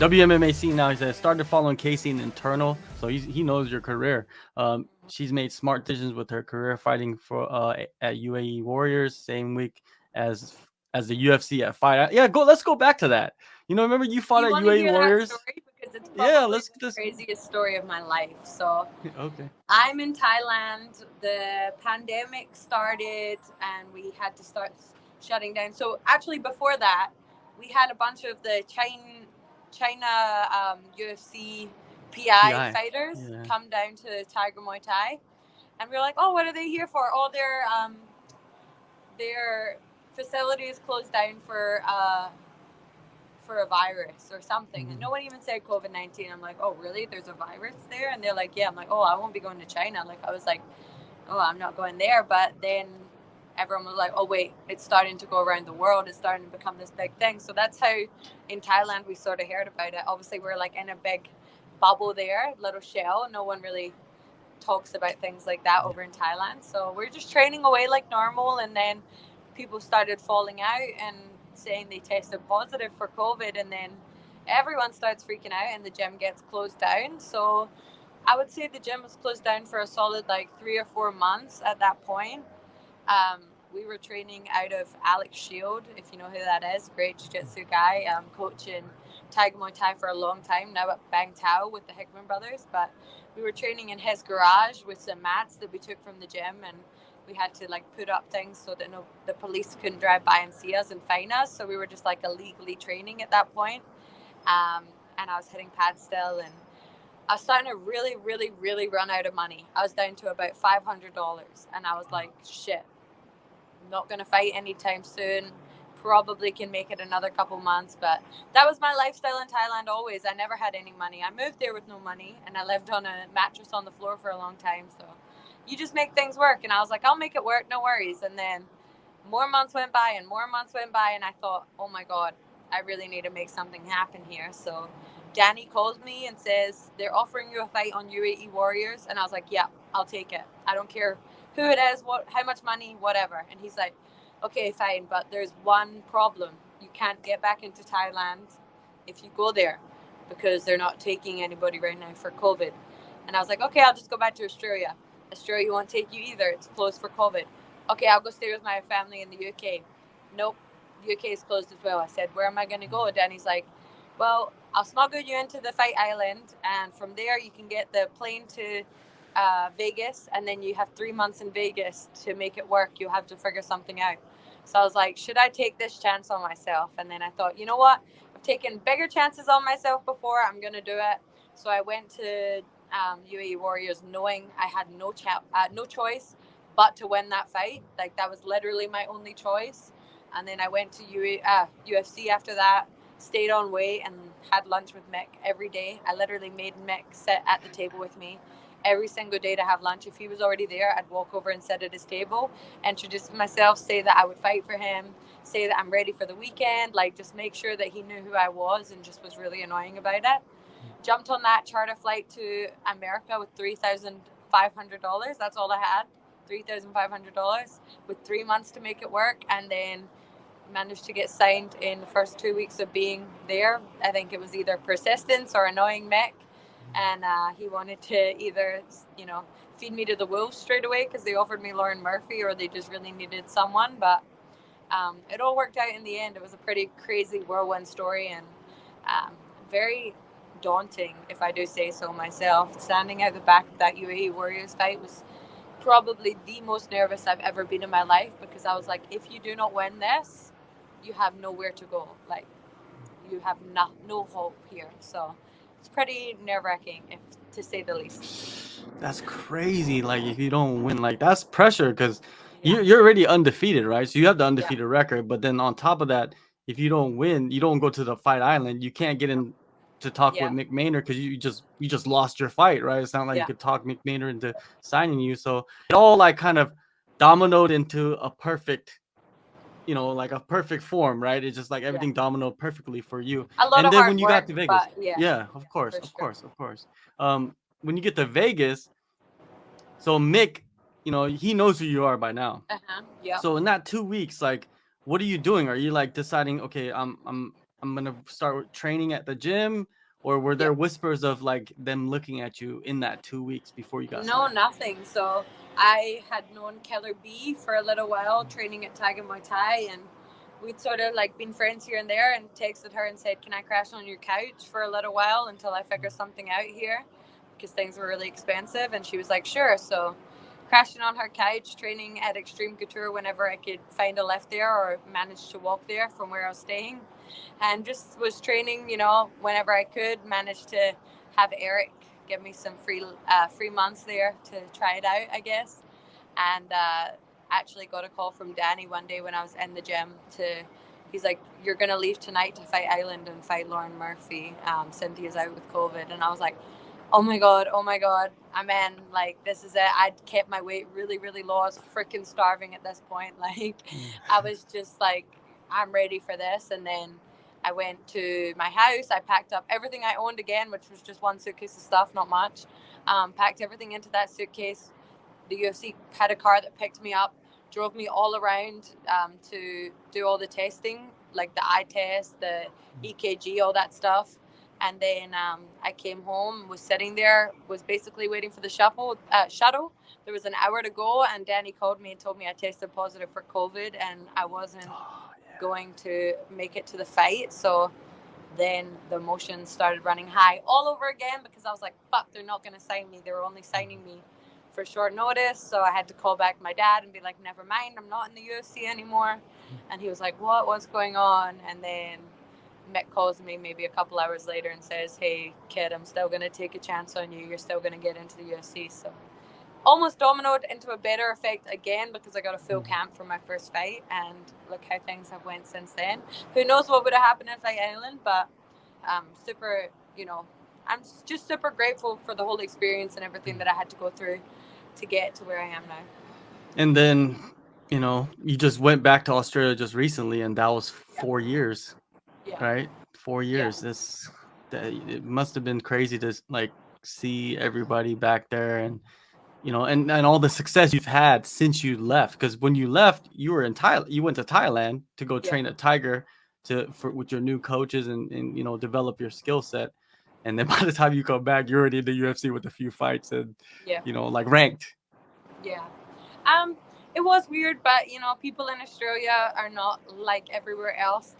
WMMA scene now. He said started following Casey in internal, so he knows your career. She's made smart decisions with her career, fighting for at UAE Warriors same week as the UFC at fight. Yeah, go. Let's go back to that. Remember you fought You at want to UAE hear that Warriors? story? Because it's Yeah, probably let's the just. craziest story of my life. So Okay. I'm in Thailand. The pandemic started, and we had to start shutting down. So actually, before that, we had a bunch of the China UFC PI PI. fighters Yeah. come down to Tiger Muay Thai, and we were like, "Oh, what are they here for?" Oh, their facility is closed down for a virus or something. And Mm-hmm. no one even said COVID-19. I'm like, oh, really? There's a virus there? And they're like, yeah. I'm like, oh, I won't be going to China. Like, I was like, oh, I'm not going there. But then everyone was like, oh, wait, it's starting to go around the world. It's starting to become this big thing. So that's how in Thailand we sort of heard about it. Obviously, we're like in a big bubble there, little shell. No one really talks about things like that over in Thailand. So we're just training away like normal. And then people started falling out and saying they tested positive for COVID. And then everyone starts freaking out and the gym gets closed down. So I would say the gym was closed down for a solid like 3 or 4 months at that point. Um, we were training out of Alex Shield, if you know who that is, great jiu-jitsu guy, coaching Tiger Muay Thai for a long time now at Bang Tao with the Hickman brothers. But we were training in his garage with some mats that we took from the gym, and we had to like put up things so that the police couldn't drive by and see us and fine us. So we were just like illegally training at that point. And I was hitting pads still, and I was starting to really, really, really run out of money. I was down to about $500, and I was like, shit, I'm not going to fight anytime soon. Probably can make it another couple months, but that was my lifestyle in Thailand always. I never had any money. I moved there with no money, and I lived on a mattress on the floor for a long time. So you just make things work. And I was like, I'll make it work, no worries. And then more months went by and more months went by, and I thought, oh my God, I really need to make something happen here. So Danny calls me and says, they're offering you a fight on UAE Warriors. And I was like, yeah, I'll take it. I don't care who it is, how much money, whatever. And he's like, okay, fine, but there's one problem. You can't get back into Thailand if you go there because they're not taking anybody right now for COVID. And I was like, okay, I'll just go back to Australia. Australia won't take you either. It's closed for COVID. Okay, I'll go stay with my family in the UK. Nope, UK is closed as well. I said, where am I going to go? Danny's like, well, I'll smuggle you into the fight island, and from there you can get the plane to Vegas, and then you have 3 months in Vegas to make it work. You'll have to figure something out. So I was like, should I take this chance on myself? And then I thought, you know what? I've taken bigger chances on myself before. I'm going to do it. So I went to UAE Warriors knowing I had no choice but to win that fight. Like, that was literally my only choice. And then I went to UFC after that, stayed on weight, and had lunch with Mick every day. I literally made Mick sit at the table with me every single day to have lunch. If he was already there, I'd walk over and sit at his table, introduce myself, say that I would fight for him, say that I'm ready for the weekend, like just make sure that he knew who I was, and just was really annoying about it. Jumped on that charter flight to America with $3,500. That's all I had. $3,500 with 3 months to make it work, and then managed to get signed in the first 2 weeks of being there. I think it was either persistence or annoying Mick, and he wanted to either, feed me to the wolves straight away because they offered me Lauren Murphy, or they just really needed someone. But it all worked out in the end. It was a pretty crazy whirlwind story, and very daunting, if I do say so myself. Standing at the back of that UAE Warriors fight was probably the most nervous I've ever been in my life, because I was like, if you do not win this, you have nowhere to go. Like, you have no hope here. So it's pretty nerve-wracking, if to say the least. That's crazy. Like if you don't win, like that's pressure because Yeah, you're already undefeated, right? So you have the yeah, undefeated record, but then on top of that, if you don't win, you don't go to the fight island. You can't get in to talk with yeah, Mick Maynard because you just lost your fight, right? It's not like you yeah, could talk Mick Maynard into signing you. So it all like kind of dominoed into a perfect, like a perfect form, right? It's just like yeah. everything dominoed perfectly for you. A lot And of then when hard you got work, to Vegas, but yeah, yeah, of course, for of sure. course, of course. When you get to Vegas, so Mick, he knows who you are by now. Uh-huh. Yeah. So in that 2 weeks, like, what are you doing? Are you like deciding, okay, I'm I'm gonna start training at the gym, or were there whispers of like them looking at you in that 2 weeks before you got No, started? nothing. So I had known Keller B for a little while, training at Tiger Muay Thai, and we'd sort of like been friends here and there, and texted her and said, "Can I crash on your couch for a little while until I figure something out here?" Because things were really expensive, and she was like, "Sure." So crashing on her couch, training at Extreme Couture whenever I could find a lift there or manage to walk there from where I was staying, and just was training, whenever I could. Managed to have Eric give me some free months there to try it out, I guess. And actually got a call from Danny one day when I was in the gym. He's like, "You're gonna leave tonight to fight Island and fight Lauren Murphy. Cynthia's out with COVID." And I was like, oh my god, I'm in. Like, this is it. I'd kept my weight really, really low. I was freaking starving at this point. Like, I was just like, I'm ready for this. And then I went to my house. I packed up everything I owned again, which was just one suitcase of stuff, not much. Packed everything into that suitcase. The UFC had a car that picked me up, drove me all around to do all the testing, like the eye test, the EKG, all that stuff. And then I came home, was sitting there, was basically waiting for the shuttle. There was an hour to go, and Danny called me and told me I tested positive for COVID, and I wasn't going to make it to the fight. So then the emotions started running high all over again, because I was like, fuck, they're not going to sign me. They were only signing me for short notice. So I had to call back my dad and be like, never mind, I'm not in the UFC anymore. And he was like, what's going on? And then Mick calls me maybe a couple hours later and says, hey, kid, I'm still going to take a chance on you. You're still going to get into the UFC. So almost dominoed into a better effect again, because I got a full camp for my first fight, and look how things have went since then. Who knows what would have happened in Fight Island, but super, I'm just super grateful for the whole experience and everything that I had to go through to get to where I am now. And then, you just went back to Australia just recently, and that was 4 years, right? 4 years. It must have been crazy to like see everybody back there, and and all the success you've had since you left. Because when you left, you were in Thailand. You went to Thailand to go train at Tiger with your new coaches and develop your skill set. And then by the time you come back, you're already in the UFC with a few fights and like ranked. Yeah. It was weird, but people in Australia are not like everywhere else.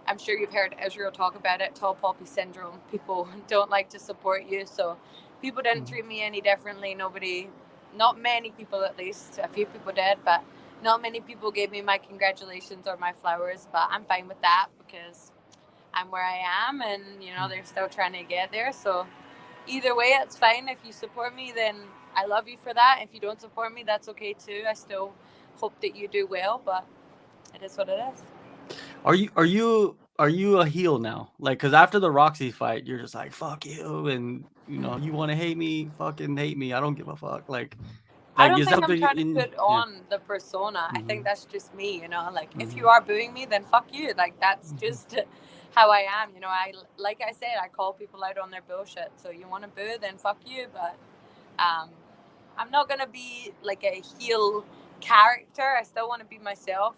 I'm sure you've heard Israel talk about it, tall poppy syndrome. People don't like to support you, so people didn't treat me any differently. Not many people, at least. A few people did, but not many people gave me my congratulations or my flowers. But I'm fine with that, because I'm where I am, and they're still trying to get there. So either way, it's fine. If you support me, then I love you for that. If you don't support me, that's okay too. I still hope that you do well, but it is what it is. Are you a heel now? Like, because after the Roxy fight, you're just like, fuck you, and you want to hate me, fucking hate me. I don't give a fuck. Like I don't is think that I'm trying to put on the persona. I think that's just me, like if you are booing me, then fuck you. Like, that's just how I am. Like I said, I call people out on their bullshit. So you want to boo, then fuck you. But I'm not gonna be like a heel character. I still want to be myself.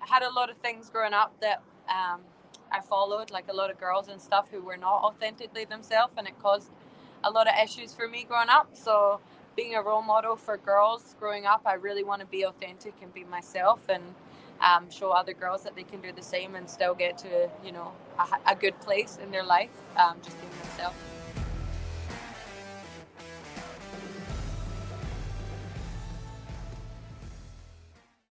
I had a lot of things growing up that I followed, like a lot of girls and stuff who were not authentically themselves, and it caused a lot of issues for me growing up. So being a role model for girls growing up, I really want to be authentic and be myself, and show other girls that they can do the same and still get to a good place in their life, just being themselves.